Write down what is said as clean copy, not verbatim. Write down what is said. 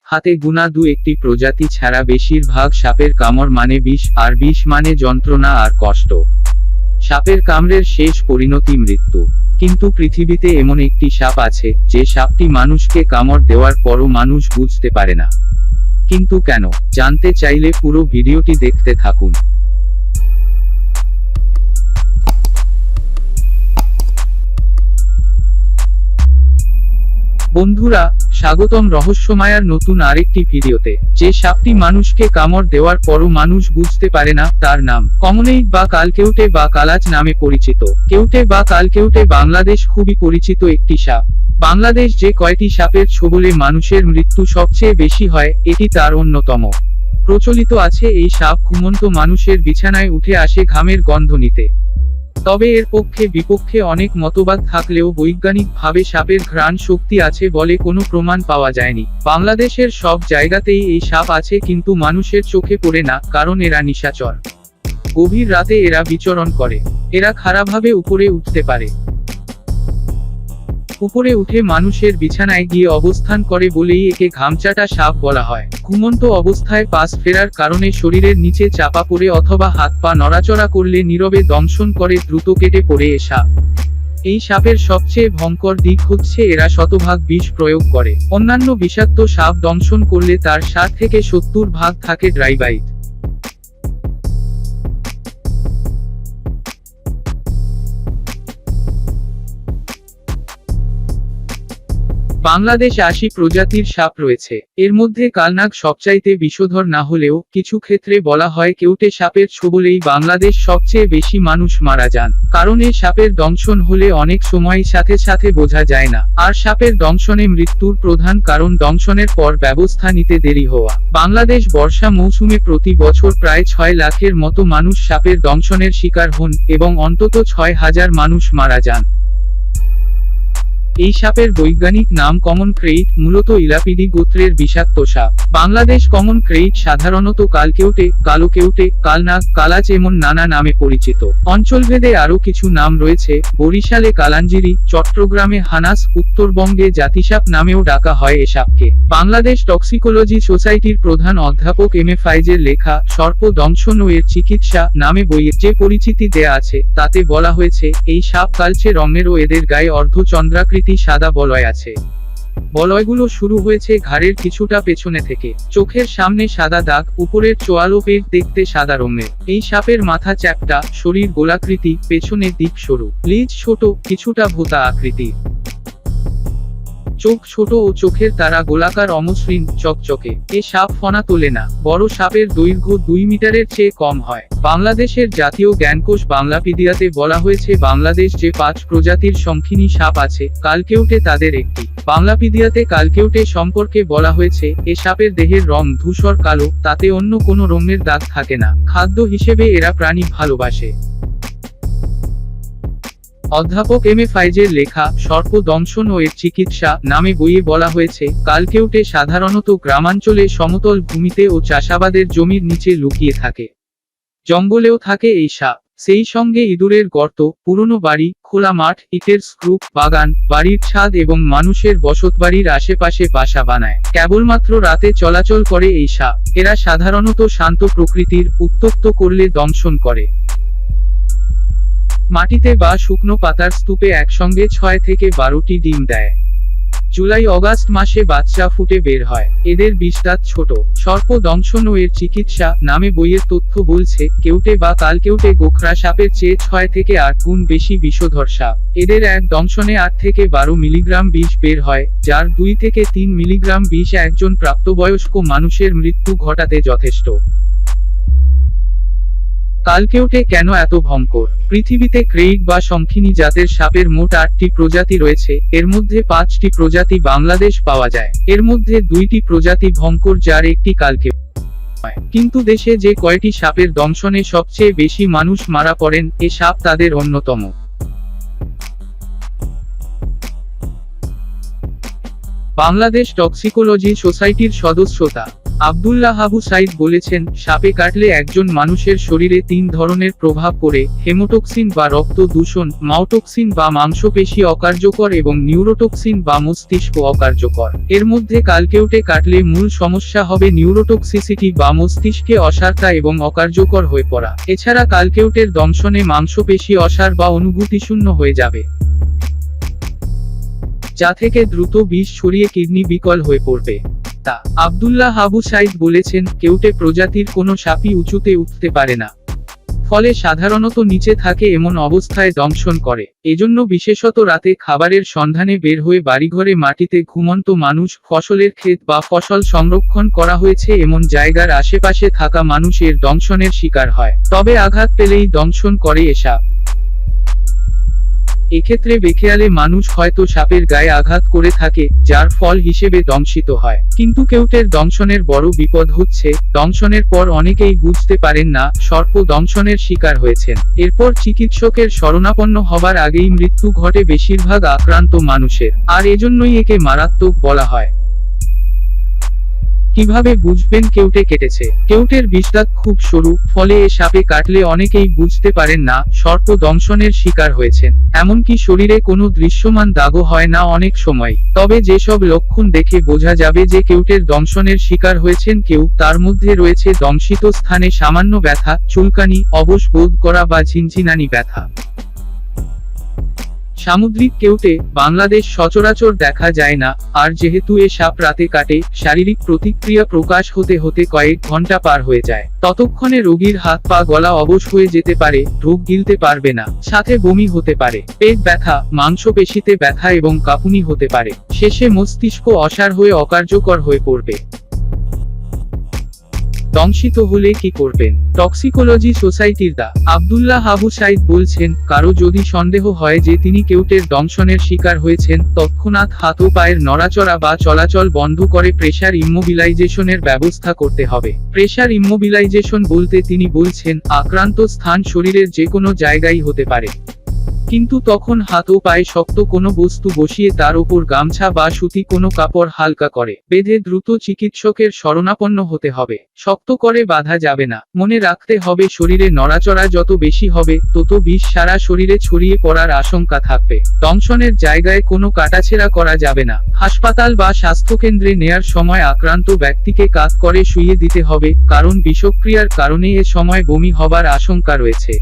হাতে গুনা দু একটি প্রজাতি ছাড়া বেশিরভাগ সাপের কামড় মানে বিষ, আর বিষ মানে যন্ত্রণা আর কষ্ট। সাপের কামড়ের শেষ পরিণতি মৃত্যু। কিন্তু পৃথিবীতে এমন একটি সাপ আছে, যে সাপটি মানুষকে কামড় দেওয়ার পরও মানুষ বুঝতে পারে না। কিন্তু কেন? জানতে চাইলে পুরো ভিডিওটি দেখতে থাকুন। বন্ধুরা, স্বাগতম রহস্যময়ের নতুন আরেকটি ভিডিওতে। যে সাপটি মানুষকে কামড় দেওয়ার পরও মানুষ বুঝতে পারে না, তার নাম কমনএইড বা কালকেউটে বা কালাজ নামে পরিচিত। কেউটে বা কালকেউটে বাংলাদেশ খুবই পরিচিত একটি সাপ। বাংলাদেশ যে কয়টি সাপের ছোবলে মানুষের মৃত্যু সবচেয়ে বেশি হয়, এটি তার অন্যতম। প্রচলিত আছে এই সাপ ঘুমন্ত মানুষের বিছানায় উঠে আসে ঘামের গন্ধ নিতে। তবে এর পক্ষে বিপক্ষে অনেক মতবাদ থাকলেও বৈজ্ঞানিকভাবে সাপের ঘ্রাণ শক্তি আছে বলে কোনো প্রমাণ পাওয়া যায়নি। বাংলাদেশের সব জায়গাতেই এই সাপ আছে, কিন্তু মানুষের চোখে পড়ে না, কারণ এরা নিশাচর। গভীর রাতে এরা বিচরণ করে। এরা খারাপভাবে উপরে উঠতে পারে। উপরে উঠে মানুষের বিছানায় গিয়ে অবস্থান করে বলেই একে ঘামচাটা সাপ বলা হয়। ঘুমন্ত অবস্থায় পাশ ফেরার কারণে শরীরের নিচে চাপা পড়ে অথবা হাত পা নড়াচড়া করলে নীরবে দংশন করে দ্রুত কেটে পড়ে এ সাপ। এই সাপের সবচেয়ে ভয়ঙ্কর দিক হচ্ছে এরা শতভাগ বিষ প্রয়োগ করে। অন্যান্য বিষাক্ত সাপ দংশন করলে তার 60 থেকে 70% থাকে ড্রাই বাইট। বাংলাদেশে 80 প্রজাতির সাপ রয়েছে। এর মধ্যে কালনাগ সবচাইতে বিষধর না হলেও কিছু ক্ষেত্রে বলা হয় কেউটে সাপের ছোবলেই বাংলাদেশ সবচেয়ে বেশি মানুষ মারা যান। কারণ এ সাপের দংশন হলে অনেক সময় সাথে সাথে বোঝা যায় না। আর সাপের দংশনে মৃত্যুর প্রধান কারণ দংশনের পর ব্যবস্থা নিতে দেরি হওয়া। বাংলাদেশ বর্ষা মৌসুমে প্রতি বছর প্রায় 6 লাখের মতো মানুষ সাপের দংশনের শিকার হন এবং অন্তত 6000 মানুষ মারা যান। এই সাপের বৈজ্ঞানিক নাম কমন ক্রেইট, মূলত ইলাপিডি গোত্রের বিষাক্ত সাপ। বাংলাদেশ কমন ক্রেইট সাধারণত কালকেউটে, কালো কেউটে, কালনাগ, কালাজ এমন নানা নামে পরিচিত। অঞ্চলভেদে আরও কিছু নাম রয়েছে। বরিশালে কালাঞ্জিরি, চট্টগ্রামে হানাস, উত্তরবঙ্গে জাতিসাপ নামেও ডাকা হয় এ সাপকে। বাংলাদেশ টক্সিকোলজি সোসাইটির প্রধান অধ্যাপক এম এ ফাইজের লেখা সর্প দংশন ও এর চিকিৎসা নামে বইয়ে যে পরিচিতি দেয়া আছে, তাতে বলা হয়েছে এই সাপ কালচে রঙের ও এদের গায়ে অর্ধচন্দ্রাকৃতি সাদা বলয় আছে। বলয়গুলো শুরু হয়েছে ঘাড়ের কিছুটা পেছনে থেকে। চোখের সামনে সাদা দাগ, উপরের চোয়ালো পেট দেখতে সাদা রঙের। এই সাপের মাথা চ্যাপ্টা, শরীর গোলাকৃতি, পেছনের দিক সরু, লেজ ছোট, কিছুটা ভোঁতা আকৃতি, চোখ ছোট ও চোখের তারা গোলাকার অমসৃণ, চকচকে। এ সাপ ফনা তোলে না। বড় সাপের দৈর্ঘ্য 2 মিটারের চেয়ে কম হয়। বাংলাদেশের জাতীয় জ্ঞানকোষ বাংলাপিডিয়াতে বলা হয়েছে বাংলাদেশ যে 5 প্রজাতির শঙ্খিনী সাপ আছে, কালকেউটে তাদের একটি। বাংলাপিডিয়াতে কালকেউটে সম্পর্কে বলা হয়েছে এ সাপের দেহের রং ধূসর কালো, তাতে অন্য কোনো রঙের দাগ থাকে না। খাদ্য হিসেবে এরা প্রাণী ভালোবাসে। অধ্যাপক এম এ ফাইজের লেখা সর্প দংশন ও এর চিকিৎসা নামে বইয়ে বলা হয়েছে কালকেউটে সাধারণত গ্রামাঞ্চলে সমতল ভূমিতে ও চাষাবাদের জমির নিচে লুকিয়ে থাকে। জঙ্গলেও থাকে এই সাপ। সেই সঙ্গে ইঁদুরের গর্ত, পুরনো বাড়ি, খোলা মাঠ, ইটের স্তূপ, বাগান, বাড়ির ছাদ এবং মানুষের বসতবাড়ির আশেপাশে বাসা বানায়। কেবলমাত্র রাতে চলাচল করে এই সাপ। এরা সাধারণত শান্ত প্রকৃতির, উত্তপ্ত করলে দংশন করে। মাটিতে বা শুকনো পাতার স্তূপে একসঙ্গে 6 থেকে 12টি ডিম দেয়। জুলাই অগাস্ট মাসে বাচ্চা ফুটে বের হয়। এদের বিষদাঁত ছোট। সর্প দংশন ও এর চিকিৎসা নামে বইয়ের তথ্য বলছে কেউটে বা কালকেউটে গোখরা সাপের চেয়ে 6 থেকে 8 গুণ বেশি বিষধর সাপ। এদের এক দংশনে 8 থেকে 12 মিলিগ্রাম বিষ বের হয়, যার 2 থেকে 3 মিলিগ্রাম বিষ একজন প্রাপ্তবয়স্ক মানুষের মৃত্যু ঘটাতে যথেষ্ট। কালকেউটে কেন এত ভয়ঙ্কর? পৃথিবীতে ক্রেইট বা শঙ্খিনী জাতের সাপের মোট 8টি প্রজাতি রয়েছে। এর মধ্যে 5টি প্রজাতি বাংলাদেশ পাওয়া যায়। এর মধ্যে 2টি প্রজাতি ভয়ঙ্কর, যার একটি কালকেউটে। কিন্তু দেশে যে কয়টি সাপের দংশনে সবচেয়ে বেশি মানুষ মারা পড়েন, এ সাপ তাদের অন্যতম। বাংলাদেশ টক্সিকোলজি সোসাইটির সদস্যতা। আব্দুল্লাহ আবু সাইদ বলেছেন, সাপে কাটলে একজন মানুষের শরীরে 3 ধরনের প্রভাব পড়ে: হেমোটক্সিন বা রক্ত দূষণ, মাওটক্সিন বা মাংসপেশি অকার্যকর এবং নিউরোটক্সিন বা মস্তিষ্ক অকার্যকর। এর মধ্যে কালকেউটে কাটলে মূল সমস্যা হবে নিউরোটক্সিসিটি বা মস্তিষ্কে অসাড়তা এবং অকার্যকর হয়ে পড়া। এছাড়া কালকেউটের দংশনে মাংসপেশি অসাড় বা অনুভূতিশূন্য হয়ে যাবে, যা থেকে দ্রুত বিষ ছড়িয়ে কিডনি বিকল হয়ে পড়বে। আব্দুল্লাহ আবু সাইদ বলেছেন, কেউটে প্রজাতির কোনো সাপই উঁচুতে উঠতে পারে না, ফলে সাধারণত নিচে থাকে এমন অবস্থায় দংশন করে। এজন্য বিশেষত রাতে খাবারের সন্ধানে বের হয়ে বাড়িঘরে মাটিতে ঘুমন্ত মানুষ, ফসলের ক্ষেত বা ফসল সংরক্ষণ করা হয়েছে এমন জায়গার আশেপাশে থাকা মানুষ এর দংশনের শিকার হয়। তবে আঘাত পেলেই দংশন করে এ সাপ। এক্ষেত্রে বেখেয়ালে মানুষ হয়তো সাপের গায়ে আঘাত করে থাকে, যার ফল হিসেবে দংশিত হয়। কিন্তু কেউটের দংশনের বড় বিপদ হচ্ছে, দংশনের পর অনেকেই বুঝতে পারেন না সর্প দংশনের শিকার হয়েছেন। এরপর চিকিৎসকের শরণাপন্ন হবার আগেই মৃত্যু ঘটে বেশিরভাগ আক্রান্ত মানুষের। আর এজন্যই একে মারাত্মক বলা হয়। কিভাবে বুঝবেন কেউটে কেটেছে? কেউটের বিষদাঁত খুব সরু, ফলে এ সাপে কাটলে অনেকেই বুঝতে পারেন না সর্প দংশনের শিকার হয়েছেন। এমনকি শরীরে কোনো দৃশ্যমান দাগও হয় না অনেক সময়। তবে যেসব লক্ষণ দেখে বোঝা যাবে যে কেউটের দংশনের শিকার হয়েছেন কেউ, তার মধ্যে রয়েছে দংশিত স্থানে সামান্য ব্যথা, চুলকানি, অবশ বোধ করা বা ঝিনঝিনানি ব্যথা। সামুদ্রিক কেউটে বাংলাদেশ সচরাচর দেখা যায় না, আর যেহেতু এ সাপ রাতে কাটে, শারীরিক প্রতিক্রিয়া প্রকাশ হতে হতে কয়েক ঘন্টা পার হয়ে যায়। ততক্ষণে রোগীর হাত পা গলা অবশ হয়ে যেতে পারে, ঢোক গিলতে পারবে না, সাথে বমি হতে পারে, পেট ব্যথা, মাংসপেশিতে ব্যথা এবং কাঁপুনি হতে পারে। শেষে মস্তিষ্ক অসাড় হয়ে অকার্যকর হয়ে পড়বে। দংশিত হলে কি করবেন? টক্সিকোলজি সোসাইটির আব্দুল্লাহ আবু সাইদ বলছেন, কারো যদি সন্দেহ হয় যে তিনি কেউটের দংশনের শিকার হয়েছেন, তৎক্ষণাৎ হাত ও পায়ের নড়াচড়া বা চলাচল বন্ধ করে প্রেসার ইম্মোবিলাইজেশনের ব্যবস্থা করতে হবে। প্রেসার ইম্মোবিলাইজেশন বলতে তিনি বলছেন, আক্রান্ত স্থান শরীরের যে কোনো জায়গায় হতে পারে, কিন্তু তখন হাত ও পায়ে শক্ত কোনো বস্তু বসিয়ে তার উপর গামছা বা সুতি কোনো কাপড় হালকা করে বেঁধে দ্রুত চিকিৎসকের শরণাপন্ন হতে হবে। শক্ত করে বাঁধা যাবে না। মনে রাখতে হবে, শরীরে নড়াচড়া যত বেশি হবে, তত বিষ সারা শরীরে ছড়িয়ে পড়ার আশঙ্কা থাকবে। দংশনের জায়গায় কোনো কাটাছেঁড়া করা যাবে না। হাসপাতাল বা স্বাস্থ্যকেন্দ্রে নেয়ার সময় আক্রান্ত ব্যক্তিকে কাত করে শুইয়ে দিতে হবে, কারণ বিষক্রিয়ার কারণে এ সময় বমি হবার আশঙ্কা রয়েছে।